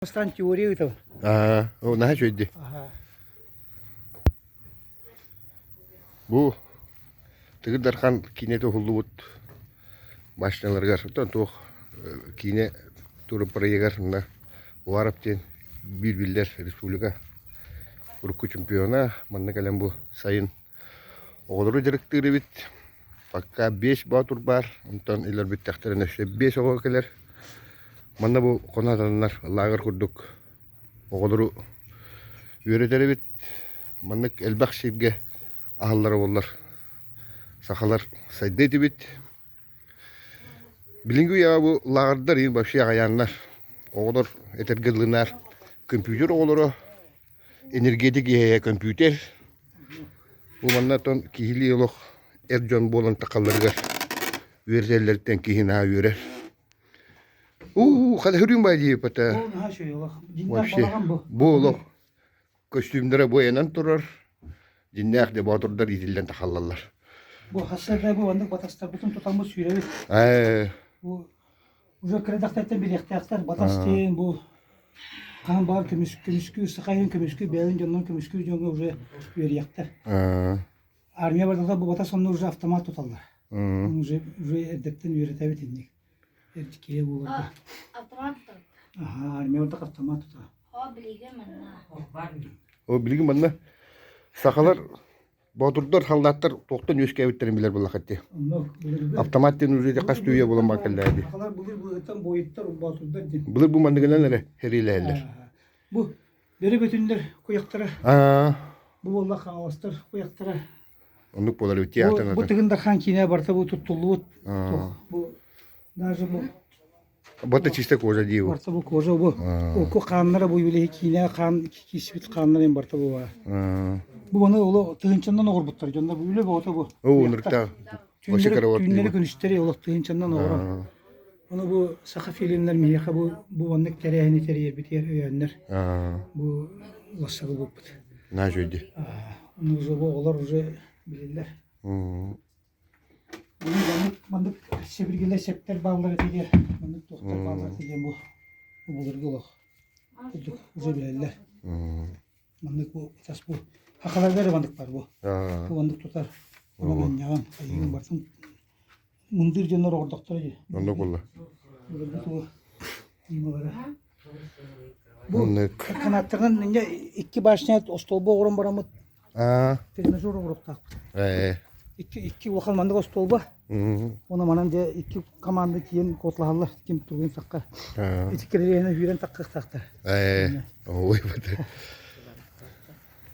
Стан теория этого. O ne söyledi? Aha. Bu tıgırdarkan kine de hullu başlanır gar. Toh kine turu paraya gar. O Arap'ten bir Respublika Urku Çempiyona. Manna kalem bu sayın. Oğulları direktörü bit. Pakka 5 batur bar. Ondan iler bit takdirine işte 5 oğul keler. Manna bu konadanlar lagar kurduk. Oğulları üreteri bit. Mannak elbak şibge ahallara ollar. Sakalar saydaydı bit. Bilingü ya bu lağırdar iyi başı ayayanlar. Oğullar etergirliler. Kompüter oğulları. Energetik ya kompüter. Bu mannaton kihili yoluk. Ercan bolan takallargar. Versellerden kihin ha yörer. Kada hürüm baydı pata. Bu ne şey yok. Cinden Vahşi. balagan bu. Bu oluk. Kostümlere boyanan durur. Cinnek de batırlar izilden takallarlar. Bu hasırda bu andık bataslar bütün tutamı sürevi. Bu uca kredaktardan bir yaktar batasten bu kan bar kömüskü sıkayın kömüskü belin candan kömüskü jonga uca bir yaktar. Armiya barda bu batas onu uca avtomat tutarlar. Uca edepten üretebilir indik. Erkeğe bu var. Автомат. Aha armiya barda avtomat tutar. Ha bilgim ben. O bilgin bana. Sakalar batırlar hallatlar toktan yüzkevitlerin bilir bu lakati. Avtomatten üzerinde kaç düğüye bulan bakarlardı. Akalar bulur bu etan boyutlar o batırlar din. Bilir bu mandıgılar nere? Heriyle eller. Bu beri bütünler koyaklara. Bu Allah havastır koyaklara. Onluk bolar ötüye atan Bu atan. tığında kan kine barta bu tutullu. Bu даже bu Bata çiste koca diye bu. barta bu koca bu. O kanlara bu bile kine kan kisbit kanlar en barta bu var. Bu bana ola tığınçından olur butlar. Canlar bu bile bu ota bu. O nırkta. Başı kara var. Tünleri günüşleri ola tığınçından olur. Onu bu saka filmler mi yaka bu vanlık tereyini tereye bitiyor öyenler. Bu vasağı bu. Ne söyledi? Onu bu olar uca bilirler. Bunu mandık sevirgiler septer bağları diye. Mandık doktor bağları diye bu. Bu bulur dolak. Bu uca bilirler. Mandık bu tas bu. Hakalar veri mandık var bu. Bu mandık tutar. Ona ben yağın. Ayın barsın. Mundur canlar ordakları diye. Onluk bolar. Bu imalara. Bu kanatlarının ince iki başına ostolba oğrum baramı. Telmezor oğruk tak. İki vakal mandık ostolba. Ona manan diye iki kamandı kiyen kotlahallar kim tuğun sakka. İtikirlerine hüren takkak taktar. Oy bata.